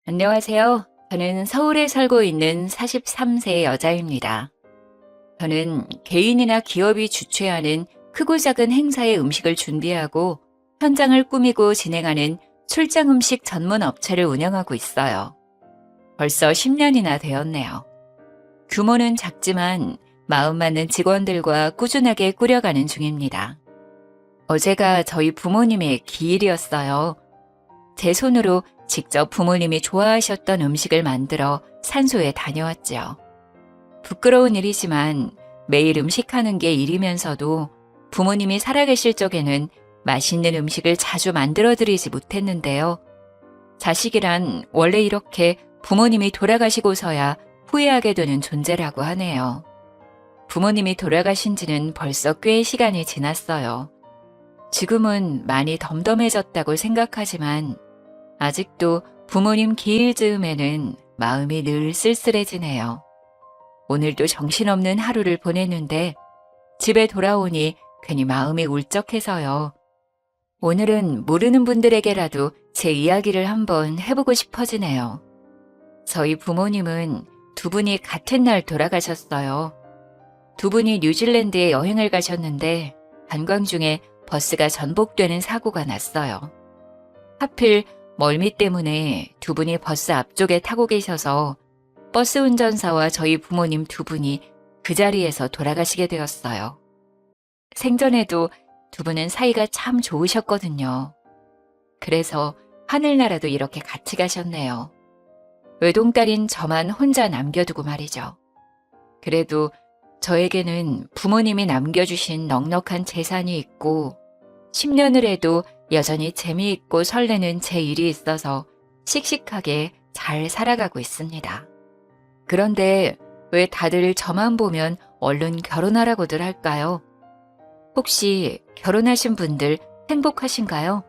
안녕하세요. 저는 서울에 살고 있는 43세 여자입니다. 저는 개인이나 기업이 주최하는 크고 작은 행사의 음식을 준비하고 현장을 꾸미고 진행하는 출장 음식 전문 업체를 운영하고 있어요. 벌써 10년이나 되었네요. 규모는 작지만 마음 맞는 직원들과 꾸준하게 꾸려가는 중입니다. 어제가 저희 부모님의 기일이었어요. 제 손으로 직접 부모님이 좋아하셨던 음식을 만들어 산소에 다녀왔죠. 부끄러운 일이지만 매일 음식하는 게 일이면서도 부모님이 살아계실 적에는 맛있는 음식을 자주 만들어드리지 못했는데요. 자식이란 원래 이렇게 부모님이 돌아가시고서야 후회하게 되는 존재라고 하네요. 부모님이 돌아가신 지는 벌써 꽤 시간이 지났어요. 지금은 많이 덤덤해졌다고 생각하지만 아직도 부모님 기일 즈음에는 마음이 늘 쓸쓸해지네요. 오늘도 정신없는 하루를 보냈는데 집에 돌아오니 괜히 마음이 울적해서요. 오늘은 모르는 분들에게라도 제 이야기를 한번 해보고 싶어지네요. 저희 부모님은 두 분이 같은 날 돌아가셨어요. 두 분이 뉴질랜드에 여행을 가셨는데 관광 중에 버스가 전복되는 사고가 났어요. 하필 멀미 때문에 두 분이 버스 앞쪽에 타고 계셔서 버스 운전사와 저희 부모님 두 분이 그 자리에서 돌아가시게 되었어요. 생전에도 두 분은 사이가 참 좋으셨거든요. 그래서 하늘나라도 이렇게 같이 가셨네요. 외동딸인 저만 혼자 남겨두고 말이죠. 그래도 저에게는 부모님이 남겨주신 넉넉한 재산이 있고 10년을 해도 여전히 재미있고 설레는 제 일이 있어서 씩씩하게 잘 살아가고 있습니다. 그런데 왜 다들 저만 보면 얼른 결혼하라고들 할까요? 혹시 결혼하신 분들 행복하신가요?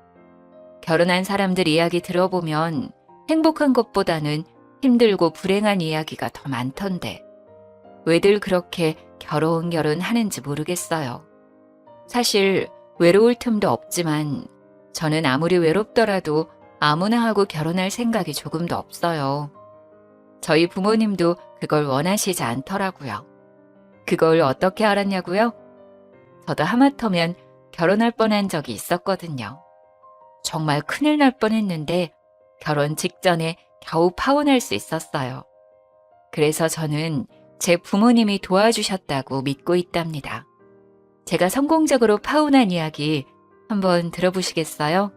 결혼한 사람들 이야기 들어보면 행복한 것보다는 힘들고 불행한 이야기가 더 많던데 왜들 그렇게 결혼 하는지 모르겠어요. 사실 외로울 틈도 없지만 저는 아무리 외롭더라도 아무나 하고 결혼할 생각이 조금도 없어요. 저희 부모님도 그걸 원하시지 않더라고요. 그걸 어떻게 알았냐고요? 저도 하마터면 결혼할 뻔한 적이 있었거든요. 정말 큰일 날 뻔했는데 결혼 직전에 겨우 파혼할 수 있었어요. 그래서 저는 제 부모님이 도와주셨다고 믿고 있답니다. 제가 성공적으로 파혼한 이야기 한번 들어보시겠어요?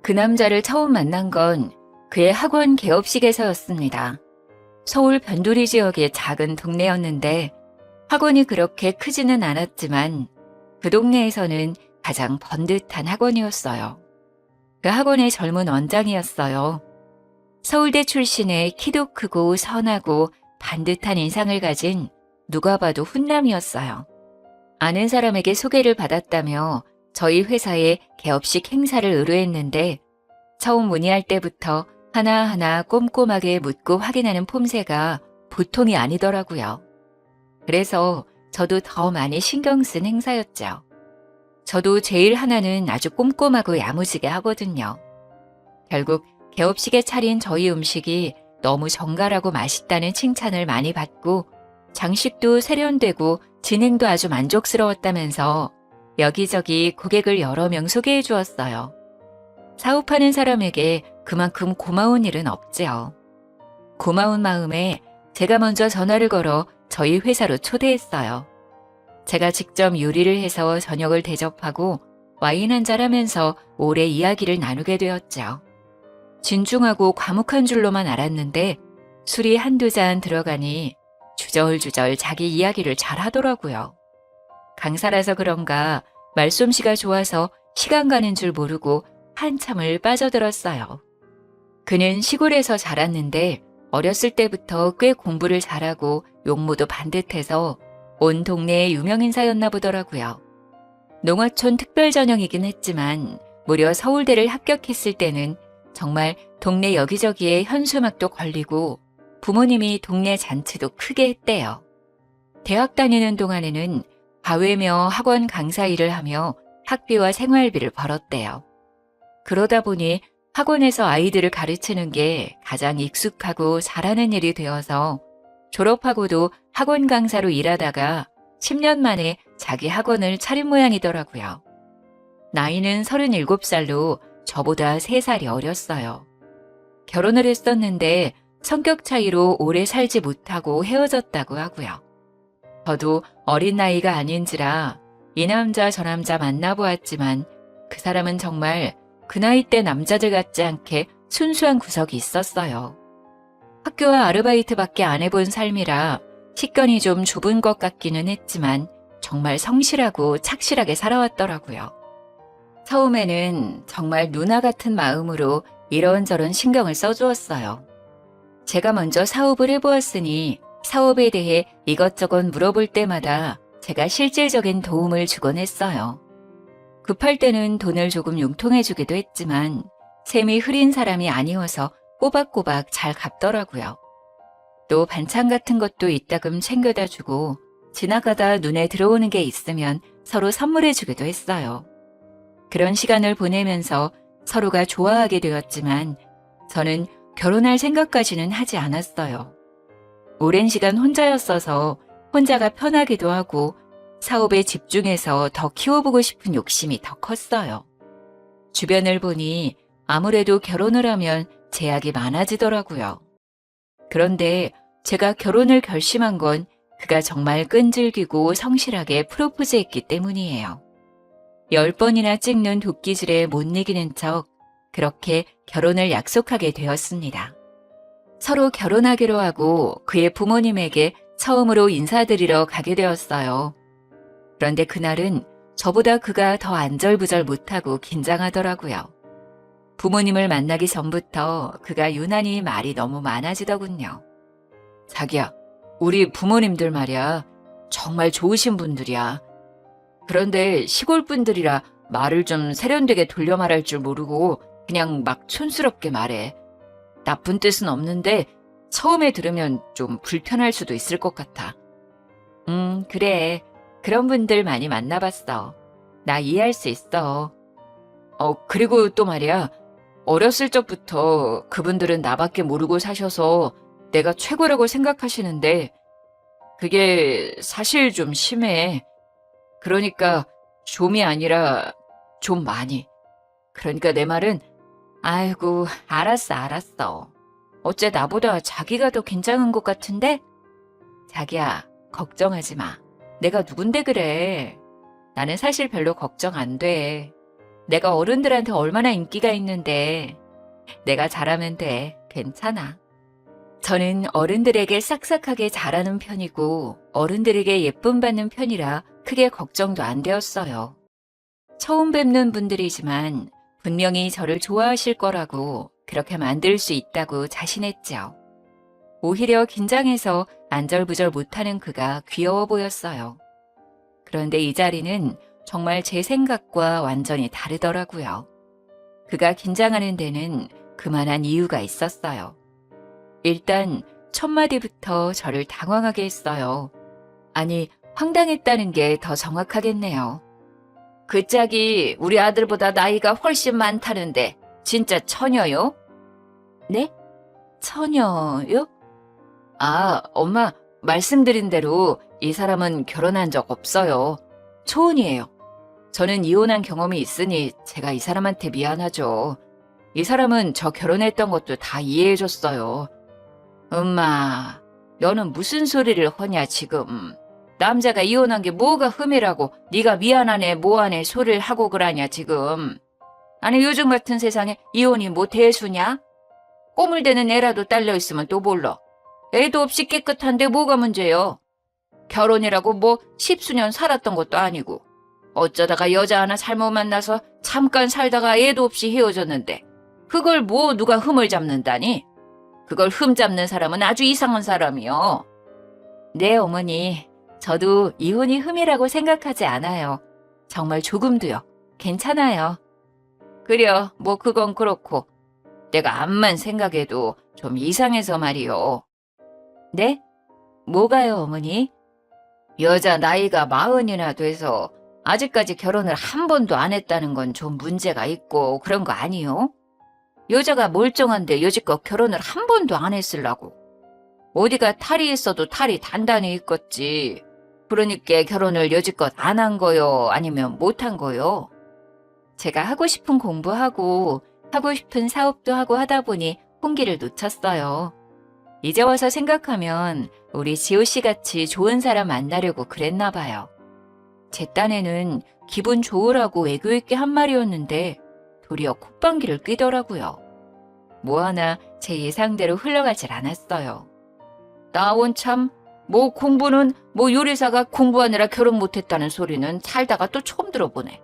그 남자를 처음 만난 건 그의 학원 개업식에서였습니다. 서울 변두리 지역의 작은 동네였는데 학원이 그렇게 크지는 않았지만 그 동네에서는 가장 번듯한 학원이었어요. 그 학원의 젊은 원장이었어요. 서울대 출신의 키도 크고 선하고 반듯한 인상을 가진 누가 봐도 훈남이었어요. 아는 사람에게 소개를 받았다며 저희 회사에 개업식 행사를 의뢰했는데 처음 문의할 때부터 하나하나 꼼꼼하게 묻고 확인하는 폼새가 보통이 아니더라고요. 그래서 저도 더 많이 신경 쓴 행사였죠. 저도 제일 하나는 아주 꼼꼼하고 야무지게 하거든요. 결국 개업식에 차린 저희 음식이 너무 정갈하고 맛있다는 칭찬을 많이 받고 장식도 세련되고 진행도 아주 만족스러웠다면서 여기저기 고객을 여러 명 소개해 주었어요. 사업하는 사람에게 그만큼 고마운 일은 없지요. 고마운 마음에 제가 먼저 전화를 걸어 저희 회사로 초대했어요. 제가 직접 요리를 해서 저녁을 대접하고 와인 한잔 하면서 오래 이야기를 나누게 되었죠. 진중하고 과묵한 줄로만 알았는데 술이 한두 잔 들어가니 주절주절 자기 이야기를 잘 하더라고요. 강사라서 그런가 말솜씨가 좋아서 시간 가는 줄 모르고 한참을 빠져들었어요. 그는 시골에서 자랐는데 어렸을 때부터 꽤 공부를 잘하고 용모도 반듯해서 온 동네의 유명인사였나 보더라고요. 농어촌 특별전형이긴 했지만 무려 서울대를 합격했을 때는 정말 동네 여기저기에 현수막도 걸리고 부모님이 동네 잔치도 크게 했대요. 대학 다니는 동안에는 과외며 학원 강사 일을 하며 학비와 생활비를 벌었대요. 그러다 보니 학원에서 아이들을 가르치는 게 가장 익숙하고 잘하는 일이 되어서 졸업하고도 학원 강사로 일하다가 10년 만에 자기 학원을 차린 모양이더라고요. 나이는 37살로 저보다 3살이 어렸어요. 결혼을 했었는데 성격 차이로 오래 살지 못하고 헤어졌다고 하고요. 저도 어린 나이가 아닌지라 이 남자 저 남자 만나보았지만 그 사람은 정말 그 나이 때 남자들 같지 않게 순수한 구석이 있었어요. 학교와 아르바이트밖에 안 해본 삶이라 식견이 좀 좁은 것 같기는 했지만 정말 성실하고 착실하게 살아왔더라고요. 처음에는 정말 누나 같은 마음으로 이런저런 신경을 써주었어요. 제가 먼저 사업을 해보았으니 사업에 대해 이것저것 물어볼 때마다 제가 실질적인 도움을 주곤 했어요. 급할 때는 돈을 조금 융통해주기도 했지만 셈이 흐린 사람이 아니어서 꼬박꼬박 잘 갚더라고요. 또 반찬 같은 것도 이따금 챙겨다 주고 지나가다 눈에 들어오는 게 있으면 서로 선물해주기도 했어요. 그런 시간을 보내면서 서로가 좋아하게 되었지만 저는 결혼할 생각까지는 하지 않았어요. 오랜 시간 혼자였어서 혼자가 편하기도 하고 사업에 집중해서 더 키워보고 싶은 욕심이 더 컸어요. 주변을 보니 아무래도 결혼을 하면 제약이 많아지더라고요. 그런데 제가 결혼을 결심한 건 그가 정말 끈질기고 성실하게 프로포즈했기 때문이에요. 10번이나 찍는 도끼질에 못 이기는 척 그렇게 결혼을 약속하게 되었습니다. 서로 결혼하기로 하고 그의 부모님에게 처음으로 인사드리러 가게 되었어요. 그런데 그날은 저보다 그가 더 안절부절 못하고 긴장하더라고요. 부모님을 만나기 전부터 그가 유난히 말이 너무 많아지더군요. 자기야, 우리 부모님들 말이야. 정말 좋으신 분들이야. 그런데 시골 분들이라 말을 좀 세련되게 돌려 말할 줄 모르고 그냥 막 촌스럽게 말해. 나쁜 뜻은 없는데 처음에 들으면 좀 불편할 수도 있을 것 같아. 그래. 그런 분들 많이 만나봤어. 나 이해할 수 있어. 그리고 또 말이야. 어렸을 적부터 그분들은 나밖에 모르고 사셔서 내가 최고라고 생각하시는데 그게 사실 좀 심해. 그러니까 좀이 아니라 좀 많이. 그러니까 내 말은 아이고 알았어. 어째 나보다 자기가 더 긴장한 것 같은데? 자기야 걱정하지 마. 내가 누군데 그래. 나는 사실 별로 걱정 안 돼. 내가 어른들한테 얼마나 인기가 있는데 내가 잘하면 돼. 괜찮아. 저는 어른들에게 싹싹하게 잘하는 편이고 어른들에게 예쁨 받는 편이라 크게 걱정도 안 되었어요. 처음 뵙는 분들이지만 분명히 저를 좋아하실 거라고 그렇게 만들 수 있다고 자신했죠. 오히려 긴장해서 안절부절 못하는 그가 귀여워 보였어요. 그런데 이 자리는 정말 제 생각과 완전히 다르더라고요. 그가 긴장하는 데는 그만한 이유가 있었어요. 일단 첫 마디부터 저를 당황하게 했어요. 아니, 황당했다는 게 더 정확하겠네요. 그 짝이 우리 아들보다 나이가 훨씬 많다는데 진짜 처녀요? 네? 처녀요? 아, 엄마 말씀드린 대로 이 사람은 결혼한 적 없어요. 초혼이에요. 저는 이혼한 경험이 있으니 제가 이 사람한테 미안하죠. 이 사람은 저 결혼했던 것도 다 이해해줬어요. 엄마, 너는 무슨 소리를 하냐 지금. 남자가 이혼한 게 뭐가 흠이라고 네가 미안하네 뭐하네 소리를 하고 그러냐 지금. 아니 요즘 같은 세상에 이혼이 뭐 대수냐? 꼬물 대는 애라도 딸려 있으면 또 몰라. 애도 없이 깨끗한데 뭐가 문제요? 결혼이라고 뭐 십수년 살았던 것도 아니고 어쩌다가 여자 하나 잘못 만나서 잠깐 살다가 애도 없이 헤어졌는데 그걸 뭐 누가 흠을 잡는다니? 그걸 흠 잡는 사람은 아주 이상한 사람이요. 네 어머니, 저도 이혼이 흠이라고 생각하지 않아요. 정말 조금도요. 괜찮아요. 그려, 뭐 그건 그렇고 내가 암만 생각해도 좀 이상해서 말이요. 네? 뭐가요 어머니? 여자 나이가 40이나 돼서 아직까지 결혼을 한 번도 안 했다는 건 좀 문제가 있고 그런 거 아니요? 여자가 멀쩡한데 여지껏 결혼을 한 번도 안 했으려고. 어디가 탈이 있어도 탈이 단단히 있겠지. 그러니까 결혼을 여지껏 안 한 거요? 아니면 못 한 거요? 제가 하고 싶은 공부하고 하고 싶은 사업도 하고 하다 보니 홍기를 놓쳤어요. 이제 와서 생각하면 우리 지호 씨 같이 좋은 사람 만나려고 그랬나 봐요. 제 딴에는 기분 좋으라고 애교 있게 한 말이었는데 도리어 콧방귀를 뀌더라고요. 뭐 하나 제 예상대로 흘러가질 않았어요. 나 원참 뭐 공부는 뭐 요리사가 공부하느라 결혼 못했다는 소리는 살다가 또 처음 들어보네.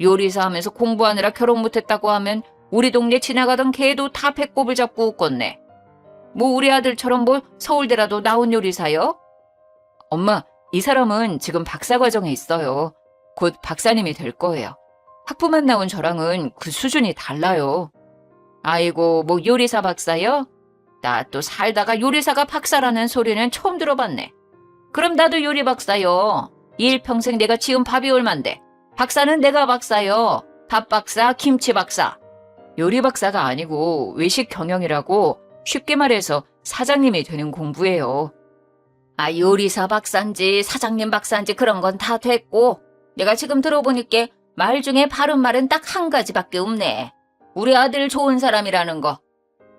요리사 하면서 공부하느라 결혼 못했다고 하면 우리 동네 지나가던 개도 다 배꼽을 잡고 웃겠네. 뭐 우리 아들처럼 뭐 서울대라도 나온 요리사요? 엄마, 이 사람은 지금 박사 과정에 있어요. 곧 박사님이 될 거예요. 학부만 나온 저랑은 그 수준이 달라요. 아이고, 뭐 요리사 박사요? 나 또 살다가 요리사가 박사라는 소리는 처음 들어봤네. 그럼 나도 요리 박사요. 일평생 내가 지은 밥이 얼만데. 박사는 내가 박사요. 밥 박사, 김치 박사. 요리 박사가 아니고 외식 경영이라고 쉽게 말해서 사장님이 되는 공부예요. 아, 요리사 박사인지 사장님 박사인지 그런 건 다 됐고 내가 지금 들어보니까 말 중에 바른 말은 딱 한 가지밖에 없네. 우리 아들 좋은 사람이라는 거.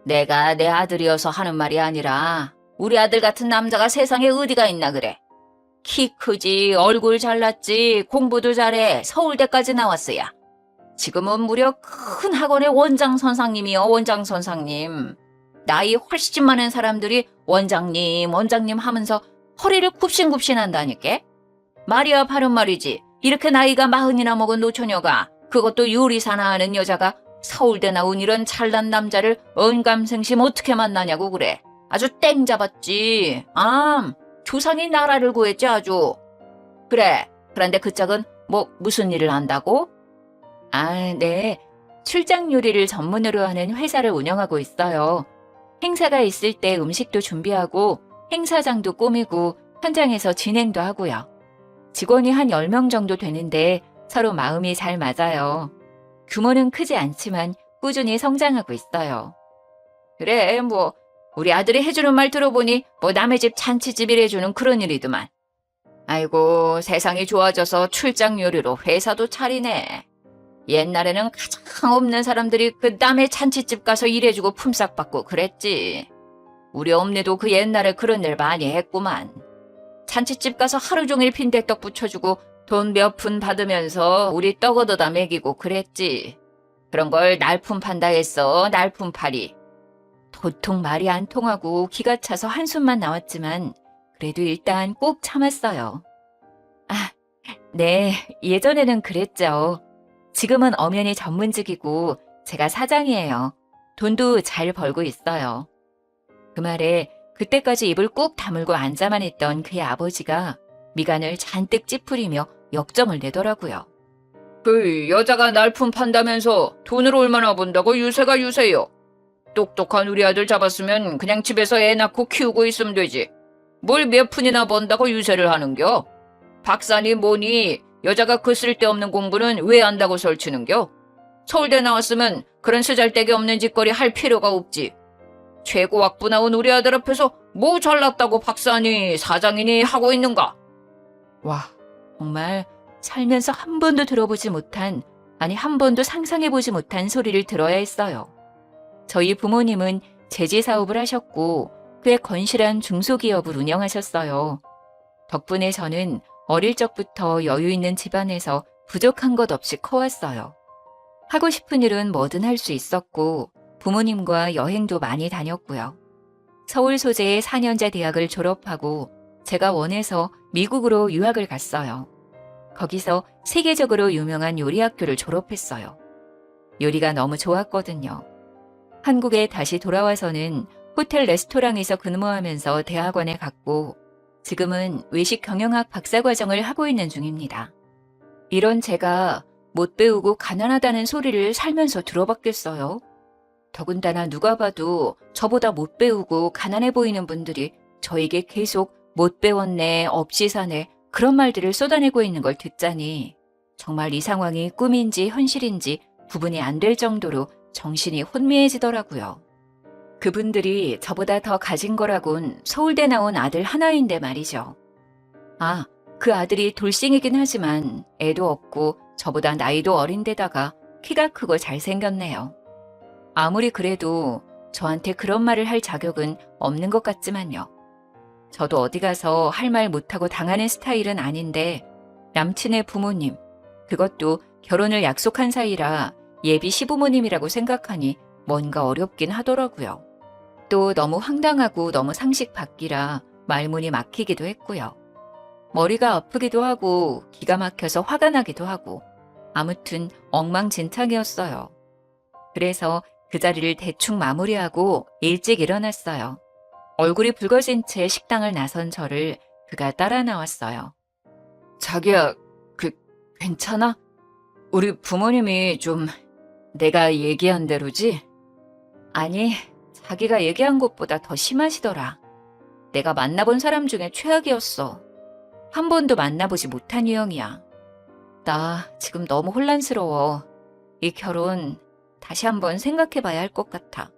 내가 내 아들이어서 하는 말이 아니라 우리 아들 같은 남자가 세상에 어디가 있나 그래. 키 크지, 얼굴 잘났지, 공부도 잘해, 서울대까지 나왔어야. 지금은 무려 큰 학원의 원장 선생님이요, 원장 선생님. 나이 훨씬 많은 사람들이 원장님, 원장님 하면서 허리를 굽신굽신 한다니까? 말이야 바른 말이지. 이렇게 나이가 40이나 먹은 노처녀가, 그것도 요리사나 하는 여자가 서울대 나온 이런 잘난 남자를 언감생심 어떻게 만나냐고 그래. 아주 땡 잡았지. 조상이 나라를 구했지 아주. 그래, 그런데 그 짝은 뭐 무슨 일을 한다고? 네. 출장 요리를 전문으로 하는 회사를 운영하고 있어요. 행사가 있을 때 음식도 준비하고 행사장도 꾸미고 현장에서 진행도 하고요. 직원이 한 10명 정도 되는데 서로 마음이 잘 맞아요. 규모는 크지 않지만 꾸준히 성장하고 있어요. 그래, 뭐 우리 아들이 해주는 말 들어보니 뭐 남의 집 잔치집이래주는 그런 일이더만. 아이고, 세상이 좋아져서 출장 요리로 회사도 차리네. 옛날에는 가장 없는 사람들이 그 남의 잔치집 가서 일해주고 품삯 받고 그랬지. 우리 엄니도 그 옛날에 그런 일 많이 했구만. 잔치집 가서 하루 종일 빈대떡 부쳐주고 돈 몇 푼 받으면서 우리 떡 얻어다 먹이고 그랬지. 그런 걸 날품 판다 했어, 날품팔이. 도통 말이 안 통하고 기가 차서 한숨만 나왔지만 그래도 일단 꼭 참았어요. 네, 예전에는 그랬죠. 지금은 엄연히 전문직이고 제가 사장이에요. 돈도 잘 벌고 있어요. 그 말에 그때까지 입을 꾹 다물고 앉아만 있던 그의 아버지가 미간을 잔뜩 찌푸리며 역정을 내더라고요. 그 여자가 날품 판다면서 돈을 얼마나 번다고 유세가 유세요. 똑똑한 우리 아들 잡았으면 그냥 집에서 애 낳고 키우고 있으면 되지. 뭘 몇 푼이나 번다고 유세를 하는겨? 박사니 뭐니 여자가 그 쓸데없는 공부는 왜 한다고 설치는겨? 서울대 나왔으면 그런 쓰잘데기 없는 짓거리 할 필요가 없지. 최고학부 나온 우리 아들 앞에서 뭐 잘났다고 박사니 사장이니 하고 있는가? 와, 정말 살면서 한 번도 들어보지 못한, 아니 한 번도 상상해보지 못한 소리를 들어야 했어요. 저희 부모님은 제지 사업을 하셨고 꽤 건실한 중소기업을 운영하셨어요. 덕분에 저는 어릴 적부터 여유 있는 집안에서 부족한 것 없이 커왔어요. 하고 싶은 일은 뭐든 할 수 있었고 부모님과 여행도 많이 다녔고요. 서울 소재의 4년제 대학을 졸업하고 제가 원해서 미국으로 유학을 갔어요. 거기서 세계적으로 유명한 요리학교를 졸업했어요. 요리가 너무 좋았거든요. 한국에 다시 돌아와서는 호텔 레스토랑에서 근무하면서 대학원에 갔고 지금은 외식 경영학 박사과정을 하고 있는 중입니다. 이런 제가 못 배우고 가난하다는 소리를 살면서 들어봤겠어요? 더군다나 누가 봐도 저보다 못 배우고 가난해 보이는 분들이 저에게 계속 못 배웠네, 없이 사네 그런 말들을 쏟아내고 있는 걸 듣자니 정말 이 상황이 꿈인지 현실인지 구분이 안 될 정도로 정신이 혼미해지더라고요. 그분들이 저보다 더 가진 거라곤 서울대 나온 아들 하나인데 말이죠. 아, 그 아들이 돌싱이긴 하지만 애도 없고 저보다 나이도 어린데다가 키가 크고 잘생겼네요. 아무리 그래도 저한테 그런 말을 할 자격은 없는 것 같지만요. 저도 어디 가서 할 말 못하고 당하는 스타일은 아닌데 남친의 부모님, 그것도 결혼을 약속한 사이라 예비 시부모님이라고 생각하니 뭔가 어렵긴 하더라고요. 또 너무 황당하고 너무 상식 밖이라 말문이 막히기도 했고요. 머리가 아프기도 하고 기가 막혀서 화가 나기도 하고 아무튼 엉망진창이었어요. 그래서 그 자리를 대충 마무리하고 일찍 일어났어요. 얼굴이 붉어진 채 식당을 나선 저를 그가 따라 나왔어요. 자기야, 괜찮아? 우리 부모님이 좀 내가 얘기한 대로지? 아니, 자기가 얘기한 것보다 더 심하시더라. 내가 만나본 사람 중에 최악이었어. 한 번도 만나보지 못한 유형이야. 나 지금 너무 혼란스러워. 이 결혼 다시 한번 생각해봐야 할 것 같아.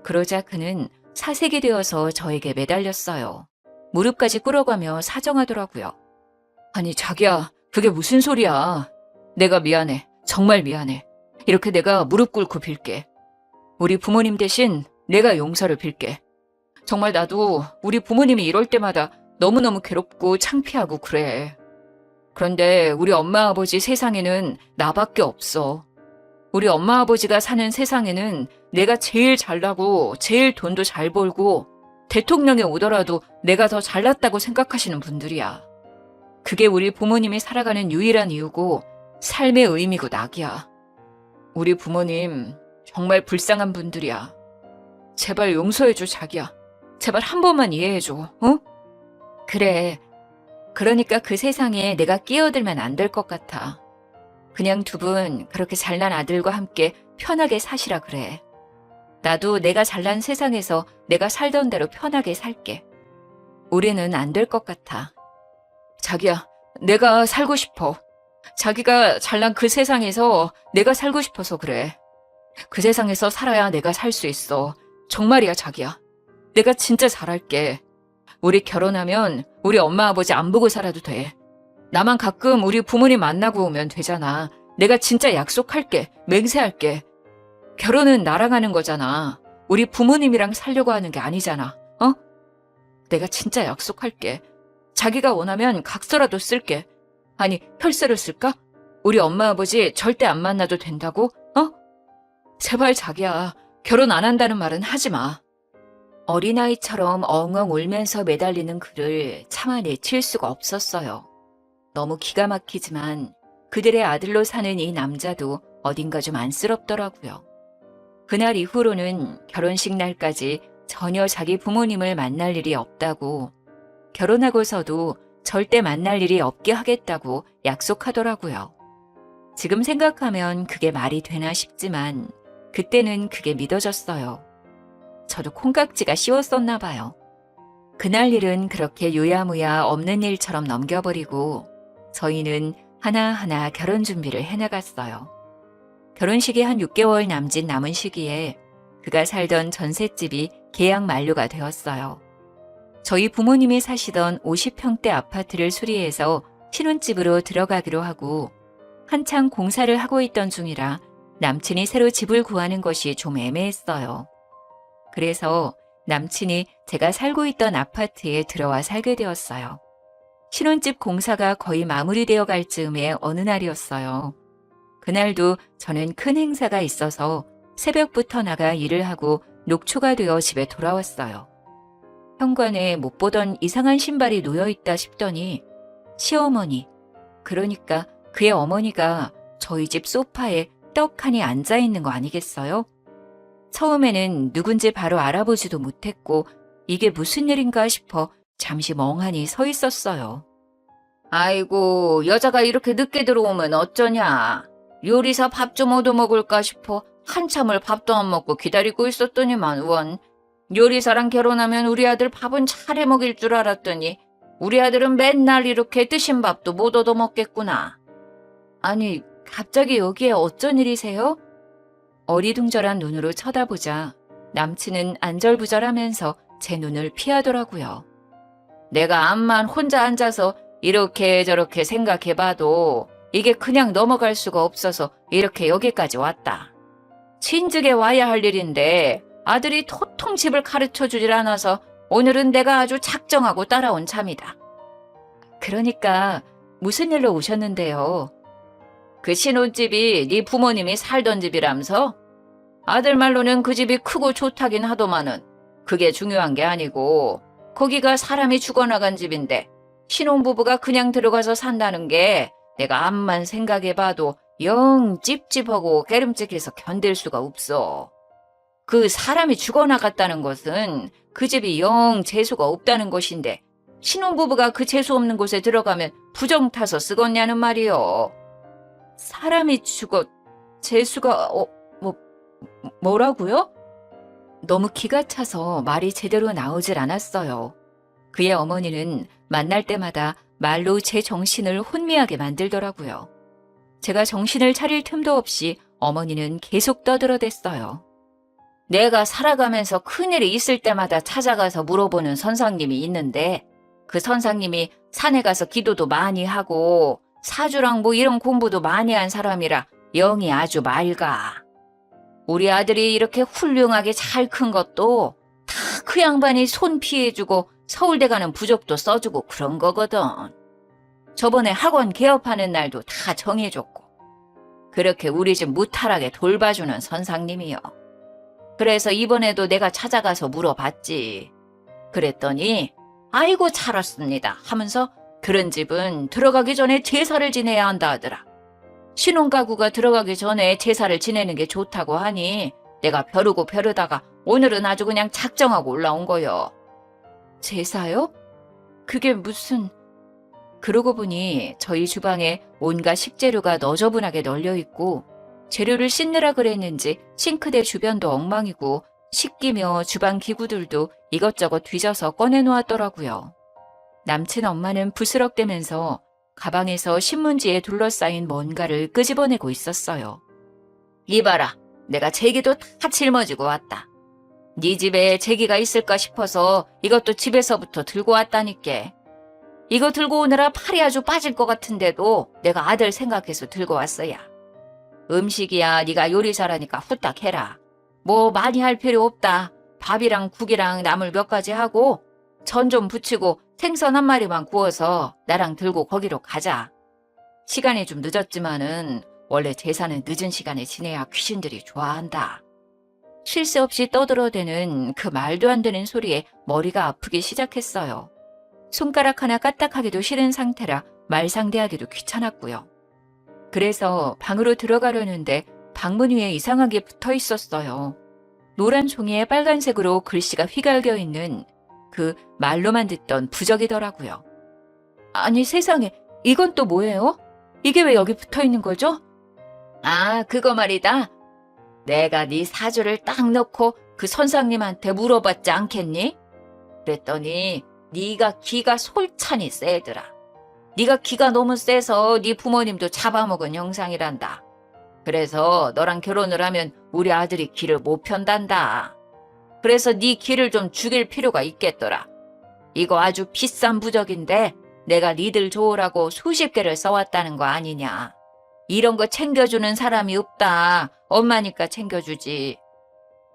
그러자 그는 사색이 되어서 저에게 매달렸어요. 무릎까지 꿇어가며 사정하더라고요. 아니 자기야, 그게 무슨 소리야. 내가 미안해. 정말 미안해. 이렇게 내가 무릎 꿇고 빌게. 우리 부모님 대신 내가 용서를 빌게. 정말 나도 우리 부모님이 이럴 때마다 너무너무 괴롭고 창피하고 그래. 그런데 우리 엄마 아버지 세상에는 나밖에 없어. 우리 엄마 아버지가 사는 세상에는 내가 제일 잘나고 제일 돈도 잘 벌고 대통령이 오더라도 내가 더 잘났다고 생각하시는 분들이야. 그게 우리 부모님이 살아가는 유일한 이유고 삶의 의미고 낙이야. 우리 부모님 정말 불쌍한 분들이야. 제발 용서해줘 자기야. 제발 한 번만 이해해줘. 어? 그래. 그러니까 그 세상에 내가 끼어들면 안 될 것 같아. 그냥 두 분 그렇게 잘난 아들과 함께 편하게 사시라 그래. 나도 내가 잘난 세상에서 내가 살던 대로 편하게 살게. 우리는 안 될 것 같아. 자기야, 내가 살고 싶어. 자기가 잘난 그 세상에서 내가 살고 싶어서 그래. 그 세상에서 살아야 내가 살 수 있어. 정말이야 자기야. 내가 진짜 잘할게. 우리 결혼하면 우리 엄마 아버지 안 보고 살아도 돼. 나만 가끔 우리 부모님 만나고 오면 되잖아. 내가 진짜 약속할게. 맹세할게. 결혼은 나랑 하는 거잖아. 우리 부모님이랑 살려고 하는 게 아니잖아. 어? 내가 진짜 약속할게. 자기가 원하면 각서라도 쓸게. 아니, 혈세를 쓸까? 우리 엄마 아버지 절대 안 만나도 된다고? 어? 제발 자기야. 결혼 안 한다는 말은 하지 마. 어린아이처럼 엉엉 울면서 매달리는 그를 차마 내칠 수가 없었어요. 너무 기가 막히지만 그들의 아들로 사는 이 남자도 어딘가 좀 안쓰럽더라고요. 그날 이후로는 결혼식 날까지 전혀 자기 부모님을 만날 일이 없다고, 결혼하고서도 절대 만날 일이 없게 하겠다고 약속하더라고요. 지금 생각하면 그게 말이 되나 싶지만 그때는 그게 믿어졌어요. 저도 콩깍지가 씌웠었나 봐요. 그날 일은 그렇게 유야무야 없는 일처럼 넘겨버리고 저희는 하나하나 결혼 준비를 해나갔어요. 결혼식이 한 6개월 남짓 남은 시기에 그가 살던 전셋집이 계약 만료가 되었어요. 저희 부모님이 사시던 50평대 아파트를 수리해서 신혼집으로 들어가기로 하고 한창 공사를 하고 있던 중이라 남친이 새로 집을 구하는 것이 좀 애매했어요. 그래서 남친이 제가 살고 있던 아파트에 들어와 살게 되었어요. 신혼집 공사가 거의 마무리되어 갈 즈음의 어느 날이었어요. 그날도 저는 큰 행사가 있어서 새벽부터 나가 일을 하고 녹초가 되어 집에 돌아왔어요. 현관에 못 보던 이상한 신발이 놓여있다 싶더니 시어머니, 그러니까 그의 어머니가 저희 집 소파에 떡하니 앉아있는 거 아니겠어요? 처음에는 누군지 바로 알아보지도 못했고 이게 무슨 일인가 싶어 잠시 멍하니 서 있었어요. 아이고, 여자가 이렇게 늦게 들어오면 어쩌냐. 요리사 밥 좀 얻어먹을까 싶어 한참을 밥도 안 먹고 기다리고 있었더니만 원. 요리사랑 결혼하면 우리 아들 밥은 잘 해먹일 줄 알았더니 우리 아들은 맨날 이렇게 드신 밥도 못 얻어먹겠구나. 아니, 갑자기 여기에 어쩐 일이세요? 어리둥절한 눈으로 쳐다보자 남친은 안절부절하면서 제 눈을 피하더라고요. 내가 암만 혼자 앉아서 이렇게 저렇게 생각해봐도 이게 그냥 넘어갈 수가 없어서 이렇게 여기까지 왔다. 친즉에 와야 할 일인데 아들이 도통 집을 가르쳐주질 않아서 오늘은 내가 아주 작정하고 따라온 참이다. 그러니까 무슨 일로 오셨는데요? 그 신혼집이 네 부모님이 살던 집이라면서? 아들 말로는 그 집이 크고 좋다긴 하더만은 그게 중요한 게 아니고 거기가 사람이 죽어나간 집인데 신혼부부가 그냥 들어가서 산다는 게 내가 암만 생각해봐도 영 찝찝하고 깨름직해서 견딜 수가 없어. 그 사람이 죽어나갔다는 것은 그 집이 영 재수가 없다는 것인데 신혼부부가 그 재수 없는 곳에 들어가면 부정 타서 쓰겄냐는 말이요. 사람이 재수가 뭐라고요? 너무 기가 차서 말이 제대로 나오질 않았어요. 그의 어머니는 만날 때마다 말로 제 정신을 혼미하게 만들더라고요. 제가 정신을 차릴 틈도 없이 어머니는 계속 떠들어댔어요. 내가 살아가면서 큰일이 있을 때마다 찾아가서 물어보는 선상님이 있는데 그 선상님이 산에 가서 기도도 많이 하고 사주랑 뭐 이런 공부도 많이 한 사람이라 영이 아주 맑아. 우리 아들이 이렇게 훌륭하게 잘 큰 것도 다 그 양반이 손 피해주고 서울대 가는 부적도 써주고 그런 거거든. 저번에 학원 개업하는 날도 다 정해줬고 그렇게 우리 집 무탈하게 돌봐주는 선상님이요. 그래서 이번에도 내가 찾아가서 물어봤지. 그랬더니 아이고 잘 왔습니다 하면서 그런 집은 들어가기 전에 제사를 지내야 한다 하더라. 신혼가구가 들어가기 전에 제사를 지내는 게 좋다고 하니 내가 벼르고 벼르다가 오늘은 아주 그냥 작정하고 올라온 거요. 제사요? 그게 무슨... 그러고 보니 저희 주방에 온갖 식재료가 너저분하게 널려있고 재료를 씻느라 그랬는지 싱크대 주변도 엉망이고 식기며 주방 기구들도 이것저것 뒤져서 꺼내놓았더라고요. 남친 엄마는 부스럭대면서 가방에서 신문지에 둘러싸인 뭔가를 끄집어내고 있었어요. 이봐라, 내가 제기도 다 짊어지고 왔다. 네 집에 제기가 있을까 싶어서 이것도 집에서부터 들고 왔다니까. 이거 들고 오느라 팔이 아주 빠질 것 같은데도 내가 아들 생각해서 들고 왔어야. 음식이야 네가 요리 잘하니까 후딱 해라. 뭐 많이 할 필요 없다. 밥이랑 국이랑 나물 몇 가지 하고 전 좀 부치고 생선 한 마리만 구워서 나랑 들고 거기로 가자. 시간이 좀 늦었지만은 원래 제사는 늦은 시간에 지내야 귀신들이 좋아한다. 쉴 새 없이 떠들어대는 그 말도 안 되는 소리에 머리가 아프기 시작했어요. 손가락 하나 까딱하기도 싫은 상태라 말 상대하기도 귀찮았고요. 그래서 방으로 들어가려는데 방문 위에 이상하게 붙어 있었어요. 노란 종이에 빨간색으로 글씨가 휘갈겨 있는 그 말로만 듣던 부적이더라고요. 아니 세상에, 이건 또 뭐예요? 이게 왜 여기 붙어 있는 거죠? 아, 그거 말이다. 내가 네 사주를 딱 넣고 그 선상님한테 물어봤지 않겠니? 그랬더니 네가 기가 솔찬히 세더라. 네가 기가 너무 세서 네 부모님도 잡아먹은 형상이란다. 그래서 너랑 결혼을 하면 우리 아들이 기를 못 편단다. 그래서 네 기를 좀 죽일 필요가 있겠더라. 이거 아주 비싼 부적인데 내가 니들 좋으라고 수십 개를 써왔다는 거 아니냐. 이런 거 챙겨주는 사람이 없다. 엄마니까 챙겨주지.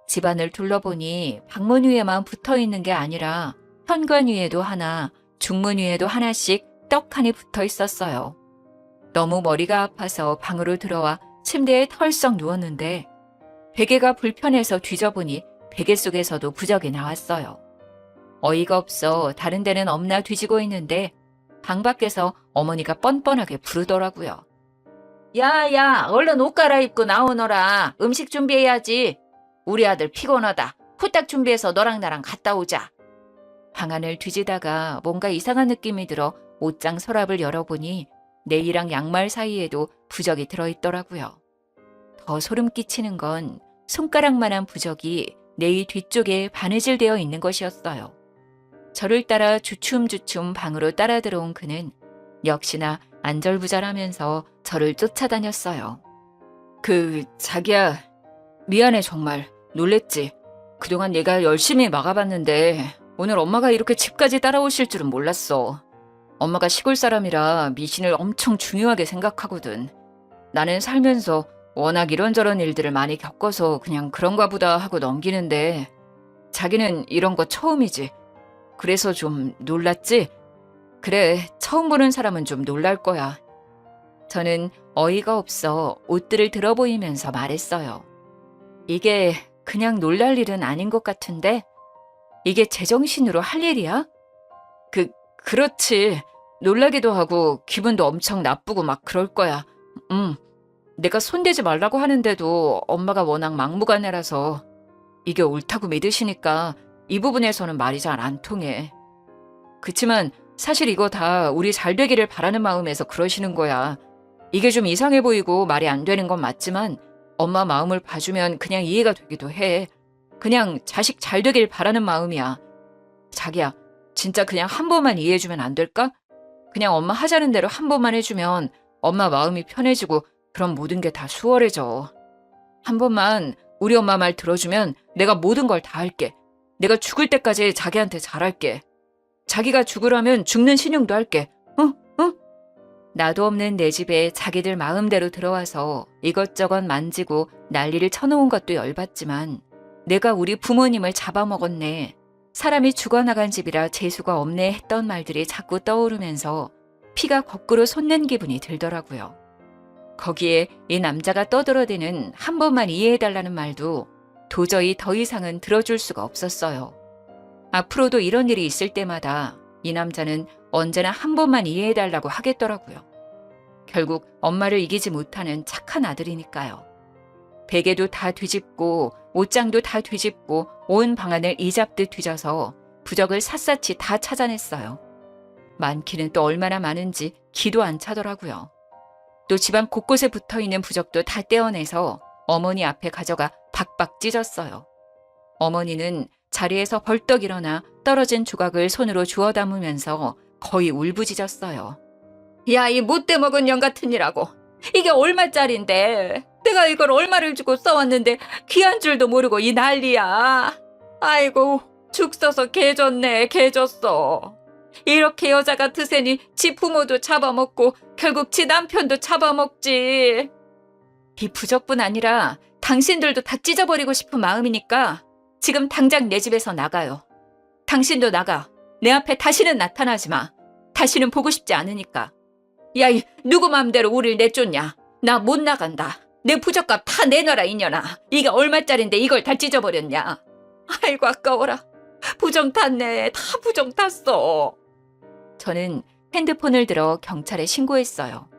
집안을 둘러보니 방문 위에만 붙어있는 게 아니라 현관 위에도 하나, 중문 위에도 하나씩 떡하니 붙어 있었어요. 너무 머리가 아파서 방으로 들어와 침대에 털썩 누웠는데 베개가 불편해서 뒤져보니 베개 속에서도 부적이 나왔어요. 어이가 없어 다른 데는 없나 뒤지고 있는데 방 밖에서 어머니가 뻔뻔하게 부르더라고요. 야야, 얼른 옷 갈아입고 나오너라. 음식 준비해야지. 우리 아들 피곤하다. 후딱 준비해서 너랑 나랑 갔다 오자. 방 안을 뒤지다가 뭔가 이상한 느낌이 들어 옷장 서랍을 열어보니 내이랑 양말 사이에도 부적이 들어있더라고요. 더 소름 끼치는 건 손가락만한 부적이 내이 뒤쪽에 바느질되어 있는 것이었어요. 저를 따라 주춤주춤 방으로 따라 들어온 그는 역시나 안절부절하면서 저를 쫓아다녔어요. 자기야, 미안해 정말. 놀랬지. 그동안 내가 열심히 막아봤는데 오늘 엄마가 이렇게 집까지 따라오실 줄은 몰랐어. 엄마가 시골 사람이라 미신을 엄청 중요하게 생각하거든. 나는 살면서 워낙 이런저런 일들을 많이 겪어서 그냥 그런가 보다 하고 넘기는데 자기는 이런 거 처음이지. 그래서 좀 놀랐지? 그래, 처음 보는 사람은 좀 놀랄 거야. 저는 어이가 없어 옷들을 들어보이면서 말했어요. 이게 그냥 놀랄 일은 아닌 것 같은데? 이게 제정신으로 할 일이야? 그렇지. 놀라기도 하고 기분도 엄청 나쁘고 막 그럴 거야. 내가 손대지 말라고 하는데도 엄마가 워낙 막무가내라서 이게 옳다고 믿으시니까 이 부분에서는 말이 잘 안 통해. 그치만 사실 이거 다 우리 잘 되기를 바라는 마음에서 그러시는 거야. 이게 좀 이상해 보이고 말이 안 되는 건 맞지만 엄마 마음을 봐주면 그냥 이해가 되기도 해. 그냥 자식 잘 되길 바라는 마음이야. 자기야, 진짜 그냥 한 번만 이해해주면 안 될까? 그냥 엄마 하자는 대로 한 번만 해주면 엄마 마음이 편해지고 그럼 모든 게 다 수월해져. 한 번만 우리 엄마 말 들어주면 내가 모든 걸 다 할게. 내가 죽을 때까지 자기한테 잘할게. 자기가 죽으라면 죽는 신용도 할게. 응? 응? 나도 없는 내 집에 자기들 마음대로 들어와서 이것저것 만지고 난리를 쳐놓은 것도 열받지만 내가 우리 부모님을 잡아먹었네. 사람이 죽어나간 집이라 재수가 없네 했던 말들이 자꾸 떠오르면서 피가 거꾸로 솟는 기분이 들더라고요. 거기에 이 남자가 떠들어대는 한 번만 이해해달라는 말도 도저히 더 이상은 들어줄 수가 없었어요. 앞으로도 이런 일이 있을 때마다 이 남자는 언제나 한 번만 이해해달라고 하겠더라고요. 결국 엄마를 이기지 못하는 착한 아들이니까요. 베개도 다 뒤집고 옷장도 다 뒤집고 온 방안을 이잡듯 뒤져서 부적을 샅샅이 다 찾아냈어요. 많기는 또 얼마나 많은지 기도 안 차더라고요. 또 집안 곳곳에 붙어있는 부적도 다 떼어내서 어머니 앞에 가져가 박박 찢었어요. 어머니는 자리에서 벌떡 일어나 떨어진 조각을 손으로 주워 담으면서 거의 울부짖었어요. 야, 이 못돼 먹은 년 같은 이라고. 이게 얼마짜린데. 내가 이걸 얼마를 주고 써왔는데 귀한 줄도 모르고 이 난리야. 아이고, 죽 써서 개졌네, 개졌어. 이렇게 여자 같으세니 지 부모도 잡아먹고 결국 지 남편도 잡아먹지. 이 부적뿐 아니라 당신들도 다 찢어버리고 싶은 마음이니까 지금 당장 내 집에서 나가요. 당신도 나가. 내 앞에 다시는 나타나지 마. 다시는 보고 싶지 않으니까. 야, 이 누구 맘대로 우릴 내쫓냐. 나 못 나간다. 내 부적값 다 내놔라 이년아. 이게 얼마짜린데 이걸 다 찢어버렸냐. 아이고 아까워라. 부정 탔네. 다 부정 탔어. 저는 핸드폰을 들어 경찰에 신고했어요.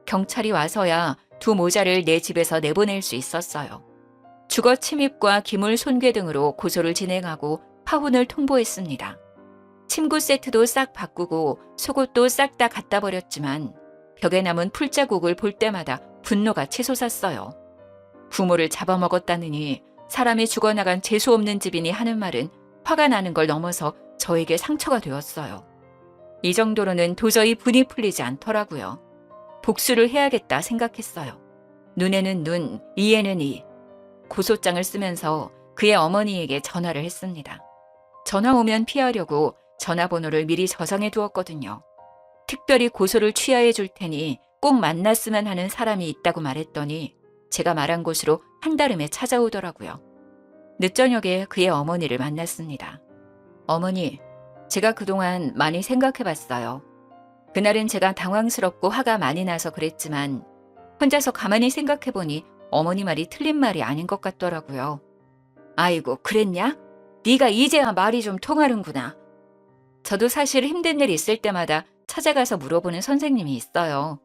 경찰이 와서야 두 모자를 내 집에서 내보낼 수 있었어요. 주거 침입과 기물 손괴 등으로 고소를 진행하고 파혼을 통보했습니다. 침구 세트도 싹 바꾸고 속옷도 싹 다 갖다 버렸지만 벽에 남은 풀자국을 볼 때마다 분노가 치솟았어요. 부모를 잡아먹었다느니 사람이 죽어나간 재수 없는 집이니 하는 말은 화가 나는 걸 넘어서 저에게 상처가 되었어요. 이 정도로는 도저히 분이 풀리지 않더라고요. 복수를 해야겠다 생각했어요. 눈에는 눈, 이에는 이. 고소장을 쓰면서 그의 어머니에게 전화를 했습니다. 전화 오면 피하려고 전화번호를 미리 저장해 두었거든요. 특별히 고소를 취하해 줄 테니 꼭 만났으면 하는 사람이 있다고 말했더니 제가 말한 곳으로 한달음에 찾아오더라고요. 늦저녁에 그의 어머니를 만났습니다. 어머니, 제가 그동안 많이 생각해 봤어요. 그날은 제가 당황스럽고 화가 많이 나서 그랬지만 혼자서 가만히 생각해 보니 어머니 말이 틀린 말이 아닌 것 같더라고요. 아이고, 그랬냐? 네가 이제야 말이 좀 통하는구나. 저도 사실 힘든 일 있을 때마다 찾아가서 물어보는 선생님이 있어요.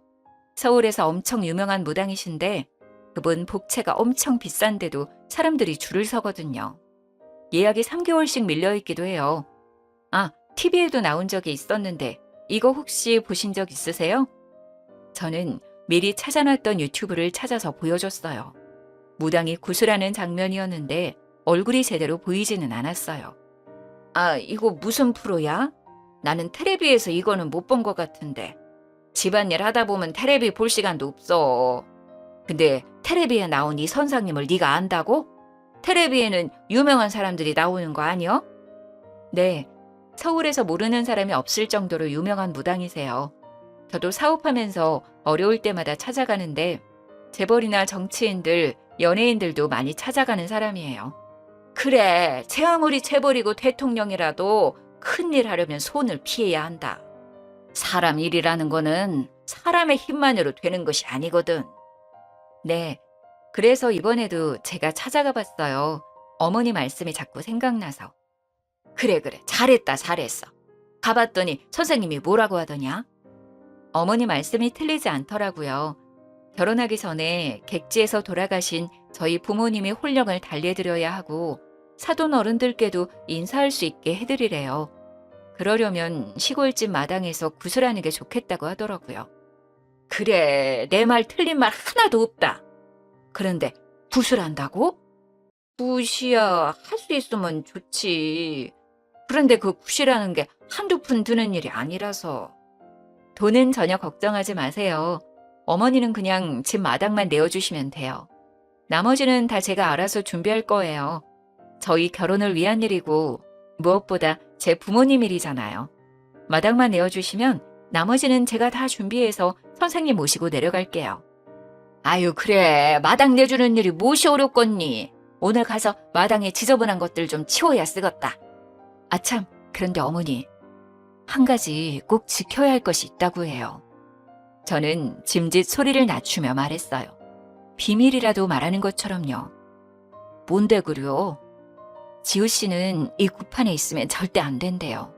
서울에서 엄청 유명한 무당이신데 그분 복채가 엄청 비싼데도 사람들이 줄을 서거든요. 예약이 3개월씩 밀려있기도 해요. 아, TV에도 나온 적이 있었는데 이거 혹시 보신 적 있으세요? 저는 미리 찾아놨던 유튜브를 찾아서 보여줬어요. 무당이 구슬하는 장면이었는데 얼굴이 제대로 보이지는 않았어요. 아, 이거 무슨 프로야? 나는 텔레비에서 이거는 못 본 것 같은데. 집안일 하다 보면 텔레비 볼 시간도 없어. 근데 텔레비에 나온 이 선생님을 네가 안다고? 텔레비에는 유명한 사람들이 나오는 거 아니요? 네, 서울에서 모르는 사람이 없을 정도로 유명한 무당이세요. 저도 사업하면서 어려울 때마다 찾아가는데 재벌이나 정치인들, 연예인들도 많이 찾아가는 사람이에요. 그래, 제 아무리 재벌이고 대통령이라도 큰일 하려면 손을 피해야 한다. 사람 일이라는 거는 사람의 힘만으로 되는 것이 아니거든. 네, 그래서 이번에도 제가 찾아가 봤어요. 어머니 말씀이 자꾸 생각나서. 그래, 잘했다, 잘했어. 가봤더니 선생님이 뭐라고 하더냐? 어머니 말씀이 틀리지 않더라고요. 결혼하기 전에 객지에서 돌아가신 저희 부모님의 혼령을 달래드려야 하고 사돈 어른들께도 인사할 수 있게 해드리래요. 그러려면 시골집 마당에서 구슬하는 게 좋겠다고 하더라고요. 그래, 내 말 틀린 말 하나도 없다. 그런데 구슬한다고? 굿이야, 할 수 있으면 좋지. 그런데 그 굿이라는 게 한두 푼 드는 일이 아니라서. 돈은 전혀 걱정하지 마세요. 어머니는 그냥 집 마당만 내어주시면 돼요. 나머지는 다 제가 알아서 준비할 거예요. 저희 결혼을 위한 일이고 무엇보다 제 부모님 일이잖아요. 마당만 내어주시면 나머지는 제가 다 준비해서 선생님 모시고 내려갈게요. 아유, 그래, 마당 내주는 일이 무엇이 어렵겠니? 오늘 가서 마당에 지저분한 것들 좀 치워야 쓰겄다. 아참, 그런데 어머니, 한 가지 꼭 지켜야 할 것이 있다고 해요. 저는 짐짓 소리를 낮추며 말했어요. 비밀이라도 말하는 것처럼요. 뭔데 그려? 지호 씨는 이 굿판에 있으면 절대 안 된대요.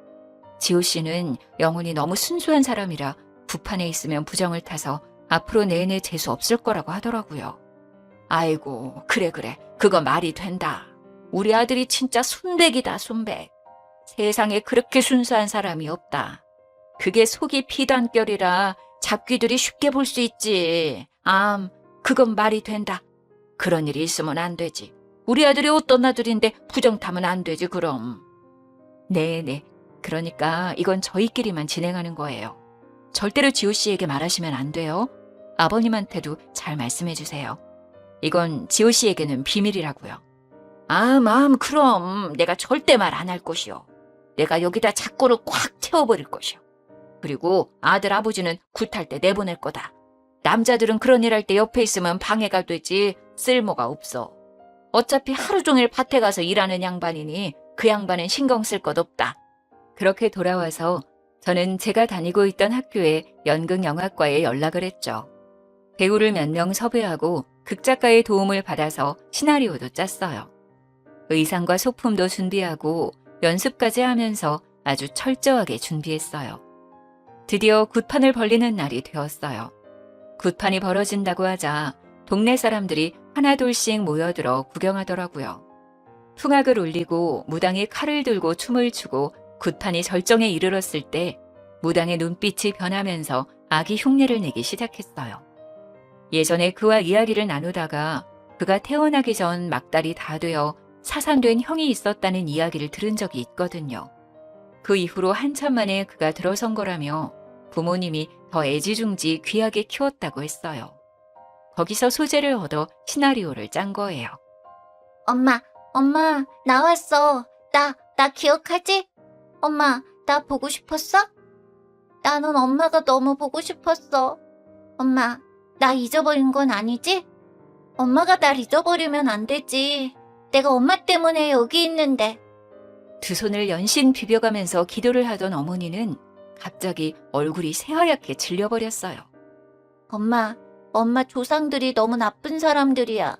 지호 씨는 영혼이 너무 순수한 사람이라 굿판에 있으면 부정을 타서 앞으로 내내 재수 없을 거라고 하더라고요. 아이고, 그래, 그거 말이 된다. 우리 아들이 진짜 순백이다, 순백. 세상에 그렇게 순수한 사람이 없다. 그게 속이 피단결이라 잡귀들이 쉽게 볼 수 있지. 그건 말이 된다. 그런 일이 있으면 안 되지. 우리 아들이 어떤 아들인데 부정 타면 안 되지, 그럼. 네네. 그러니까 이건 저희끼리만 진행하는 거예요. 절대로 지호 씨에게 말하시면 안 돼요. 아버님한테도 잘 말씀해 주세요. 이건 지호 씨에게는 비밀이라고요. 그럼 내가 절대 말 안 할 것이요. 내가 여기다 작고를 꽉 채워버릴 것이요. 그리고 아들 아버지는 굿할 때 내보낼 거다. 남자들은 그런 일 할 때 옆에 있으면 방해가 되지 쓸모가 없어. 어차피 하루 종일 밭에 가서 일하는 양반이니 그 양반은 신경 쓸 것 없다. 그렇게 돌아와서 저는 제가 다니고 있던 학교의 연극영화과에 연락을 했죠. 배우를 몇 명 섭외하고 극작가의 도움을 받아서 시나리오도 짰어요. 의상과 소품도 준비하고 연습까지 하면서 아주 철저하게 준비했어요. 드디어 굿판을 벌리는 날이 되었어요. 굿판이 벌어진다고 하자 동네 사람들이 하나둘씩 모여들어 구경하더라고요. 풍악을 울리고 무당이 칼을 들고 춤을 추고 굿판이 절정에 이르렀을 때 무당의 눈빛이 변하면서 아기 흉내를 내기 시작했어요. 예전에 그와 이야기를 나누다가 그가 태어나기 전 막달이 다 되어 사산된 형이 있었다는 이야기를 들은 적이 있거든요. 그 이후로 한참 만에 그가 들어선 거라며 부모님이 더 애지중지 귀하게 키웠다고 했어요. 거기서 소재를 얻어 시나리오를 짠 거예요. 엄마, 나왔어. 나 기억하지? 엄마, 나 보고 싶었어? 나는 엄마가 너무 보고 싶었어. 엄마, 나 잊어버린 건 아니지? 엄마가 날 잊어버리면 안 되지. 내가 엄마 때문에 여기 있는데. 두 손을 연신 비벼가면서 기도를 하던 어머니는 갑자기 얼굴이 새하얗게 질려버렸어요. 엄마 조상들이 너무 나쁜 사람들이야.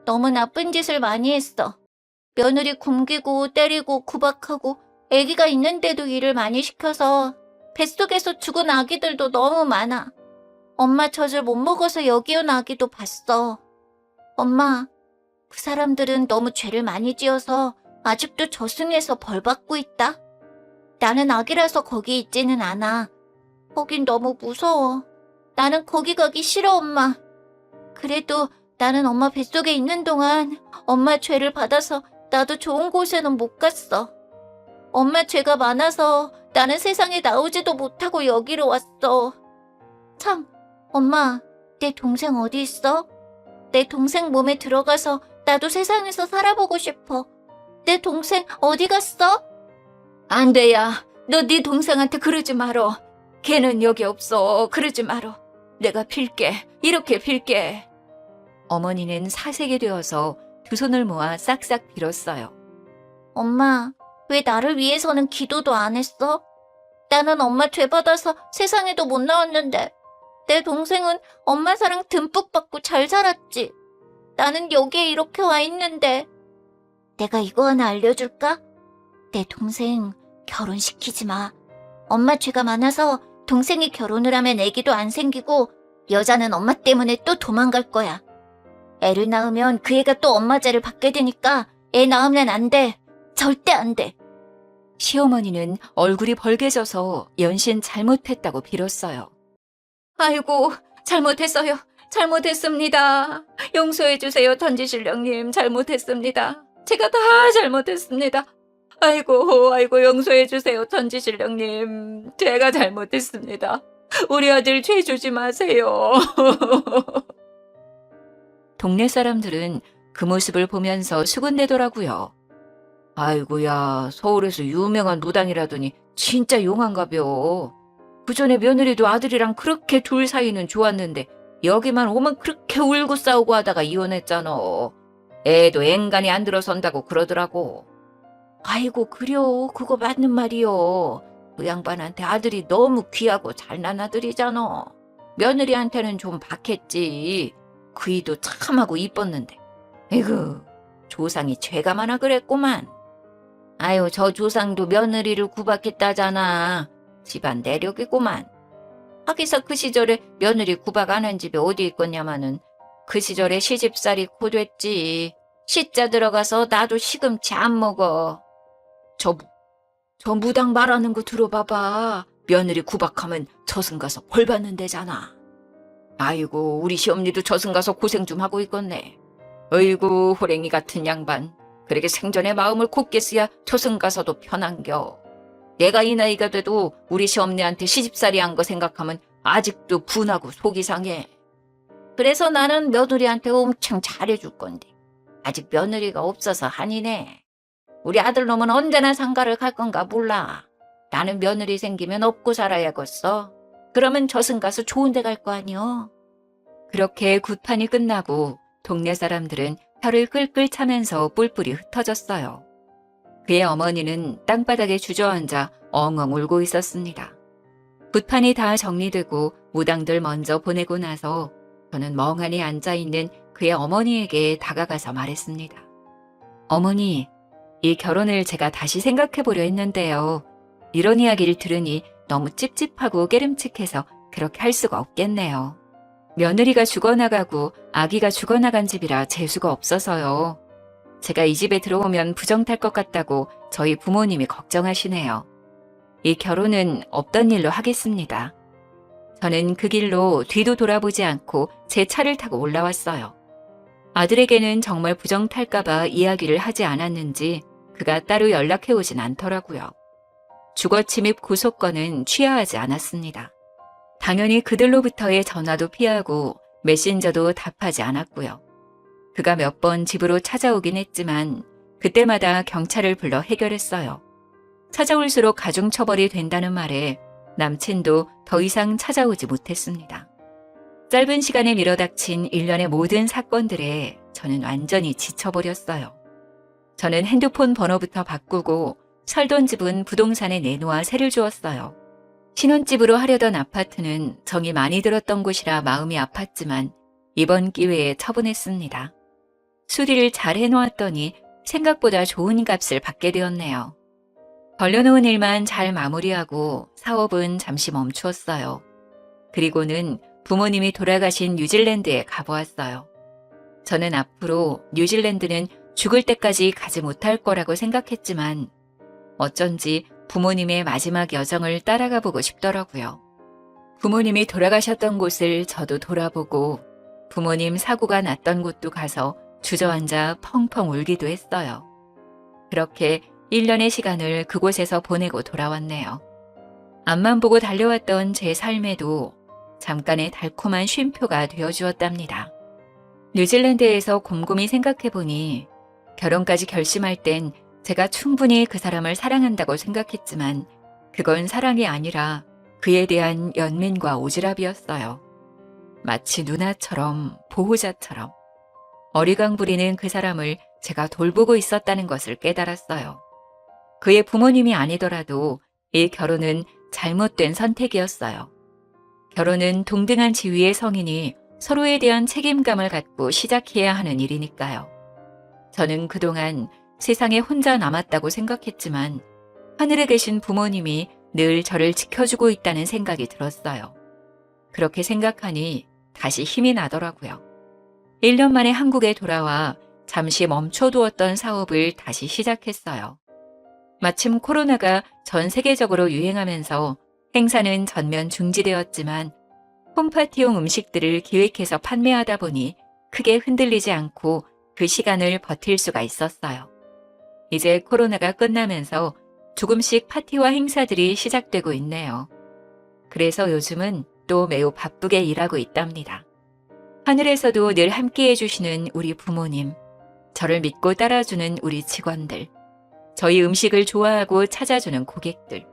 너무 나쁜 짓을 많이 했어. 며느리 굶기고 때리고 구박하고 아기가 있는데도 일을 많이 시켜서 뱃속에서 죽은 아기들도 너무 많아. 엄마 젖을 못 먹어서 여기 온 아기도 봤어. 엄마, 그 사람들은 너무 죄를 많이 지어서 아직도 저승에서 벌 받고 있다. 나는 아기라서 거기 있지는 않아. 거긴 너무 무서워. 나는 거기 가기 싫어, 엄마. 그래도 나는 엄마 뱃속에 있는 동안 엄마 죄를 받아서 나도 좋은 곳에는 못 갔어. 엄마 죄가 많아서 나는 세상에 나오지도 못하고 여기로 왔어. 참, 엄마, 내 동생 어디 있어? 내 동생 몸에 들어가서 나도 세상에서 살아보고 싶어. 내 동생 어디 갔어? 안 돼, 야. 너 네 동생한테 그러지 말어. 걔는 여기 없어. 그러지 말어. 내가 빌게. 이렇게 빌게. 어머니는 사색이 되어서 두 손을 모아 싹싹 빌었어요. 엄마, 왜 나를 위해서는 기도도 안 했어? 나는 엄마 죄받아서 세상에도 못 나왔는데 내 동생은 엄마 사랑 듬뿍 받고 잘 살았지. 나는 여기에 이렇게 와 있는데. 내가 이거 하나 알려줄까? 내 동생 결혼시키지 마. 엄마 죄가 많아서 동생이 결혼을 하면 애기도 안 생기고 여자는 엄마 때문에 또 도망갈 거야. 애를 낳으면 그 애가 또 엄마 죄를 받게 되니까 애 낳으면 안 돼. 절대 안 돼. 시어머니는 얼굴이 벌개져서 연신 잘못했다고 빌었어요. 아이고, 잘못했어요. 잘못했습니다. 용서해주세요, 던지신령님. 잘못했습니다. 제가 다 잘못했습니다. 아이고, 용서해주세요, 던지신령님. 제가 잘못했습니다. 우리 아들 죄 주지 마세요. 동네 사람들은 그 모습을 보면서 수군대더라고요. 아이고야, 서울에서 유명한 무당이라더니 진짜 용한가벼. 그전에 며느리도 아들이랑 그렇게 둘 사이는 좋았는데 여기만 오면 그렇게 울고 싸우고 하다가 이혼했잖아. 애도 앵간히 안 들어선다고 그러더라고. 아이고, 그려. 그거 맞는 말이요. 그 양반한테 아들이 너무 귀하고 잘난 아들이잖아. 며느리한테는 좀 박했지. 그이도 참하고 이뻤는데. 에이구, 조상이 죄가 많아 그랬구만. 아유, 저 조상도 며느리를 구박했다잖아. 집안 내력이구만. 하기사 그 시절에 며느리 구박 안 한 집이 어디 있겠냐마는 그 시절에 시집살이 고됐지. 시자 들어가서 나도 시금치 안 먹어. 저 무당 말하는 거 들어봐봐. 며느리 구박하면 저승 가서 벌 받는 데잖아. 아이고, 우리 시엄니도 저승 가서 고생 좀 하고 있겠네. 어이구, 호랭이 같은 양반. 그렇게 생전에 마음을 굳게 쓰야 저승 가서도 편한겨. 내가 이 나이가 돼도 우리 시엄니한테 시집살이 한 거 생각하면 아직도 분하고 속이 상해. 그래서 나는 며느리한테 엄청 잘해줄 건데 아직 며느리가 없어서 한이네. 우리 아들놈은 언제나 상가를 갈 건가 몰라. 나는 며느리 생기면 업고 살아야겠어. 그러면 저승 가서 좋은 데 갈 거 아니여. 그렇게 굿판이 끝나고 동네 사람들은 혀를 끌끌 차면서 뿔뿔이 흩어졌어요. 그의 어머니는 땅바닥에 주저앉아 엉엉 울고 있었습니다. 굿판이 다 정리되고 무당들 먼저 보내고 나서 저는 멍하니 앉아있는 그의 어머니에게 다가가서 말했습니다. 어머니, 이 결혼을 제가 다시 생각해보려 했는데요. 이런 이야기를 들으니 너무 찝찝하고 깨름칙해서 그렇게 할 수가 없겠네요. 며느리가 죽어나가고 아기가 죽어나간 집이라 재수가 없어서요. 제가 이 집에 들어오면 부정 탈 것 같다고 저희 부모님이 걱정하시네요. 이 결혼은 없던 일로 하겠습니다. 저는 그 길로 뒤도 돌아보지 않고 제 차를 타고 올라왔어요. 아들에게는 정말 부정 탈까봐 이야기를 하지 않았는지 그가 따로 연락해 오진 않더라고요. 주거침입 구속건은 취하하지 않았습니다. 당연히 그들로부터의 전화도 피하고 메신저도 답하지 않았고요. 그가 몇 번 집으로 찾아오긴 했지만 그때마다 경찰을 불러 해결했어요. 찾아올수록 가중처벌이 된다는 말에 남친도 더 이상 찾아오지 못했습니다. 짧은 시간에 밀어닥친 일련의 모든 사건들에 저는 완전히 지쳐버렸어요. 저는 핸드폰 번호부터 바꾸고 살던 집은 부동산에 내놓아 세를 주었어요. 신혼집으로 하려던 아파트는 정이 많이 들었던 곳이라 마음이 아팠지만 이번 기회에 처분했습니다. 수리를 잘 해놓았더니 생각보다 좋은 값을 받게 되었네요. 벌려놓은 일만 잘 마무리하고 사업은 잠시 멈추었어요. 그리고는 부모님이 돌아가신 뉴질랜드에 가보았어요. 저는 앞으로 뉴질랜드는 죽을 때까지 가지 못할 거라고 생각했지만 어쩐지 부모님의 마지막 여정을 따라가 보고 싶더라고요. 부모님이 돌아가셨던 곳을 저도 돌아보고 부모님 사고가 났던 곳도 가서 주저앉아 펑펑 울기도 했어요. 그렇게 1년의 시간을 그곳에서 보내고 돌아왔네요. 앞만 보고 달려왔던 제 삶에도 잠깐의 달콤한 쉼표가 되어주었답니다. 뉴질랜드에서 곰곰이 생각해보니 결혼까지 결심할 땐 제가 충분히 그 사람을 사랑한다고 생각했지만 그건 사랑이 아니라 그에 대한 연민과 오지랖이었어요. 마치 누나처럼 보호자처럼 어리광 부리는 그 사람을 제가 돌보고 있었다는 것을 깨달았어요. 그의 부모님이 아니더라도 이 결혼은 잘못된 선택이었어요. 결혼은 동등한 지위의 성인이 서로에 대한 책임감을 갖고 시작해야 하는 일이니까요. 저는 그동안 세상에 혼자 남았다고 생각했지만 하늘에 계신 부모님이 늘 저를 지켜주고 있다는 생각이 들었어요. 그렇게 생각하니 다시 힘이 나더라고요. 1년 만에 한국에 돌아와 잠시 멈춰두었던 사업을 다시 시작했어요. 마침 코로나가 전 세계적으로 유행하면서 행사는 전면 중지되었지만 홈파티용 음식들을 기획해서 판매하다 보니 크게 흔들리지 않고 그 시간을 버틸 수가 있었어요. 이제 코로나가 끝나면서 조금씩 파티와 행사들이 시작되고 있네요. 그래서 요즘은 또 매우 바쁘게 일하고 있답니다. 하늘에서도 늘 함께해 주시는 우리 부모님, 저를 믿고 따라주는 우리 직원들, 저희 음식을 좋아하고 찾아주는 고객들,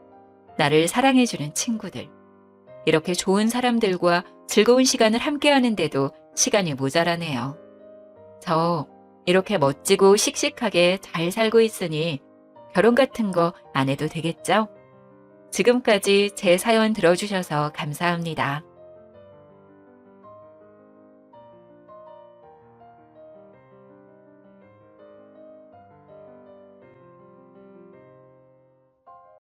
나를 사랑해주는 친구들, 이렇게 좋은 사람들과 즐거운 시간을 함께 하는데도 시간이 모자라네요. 저 이렇게 멋지고 씩씩하게 잘 살고 있으니 결혼 같은 거 안 해도 되겠죠? 지금까지 제 사연 들어주셔서 감사합니다.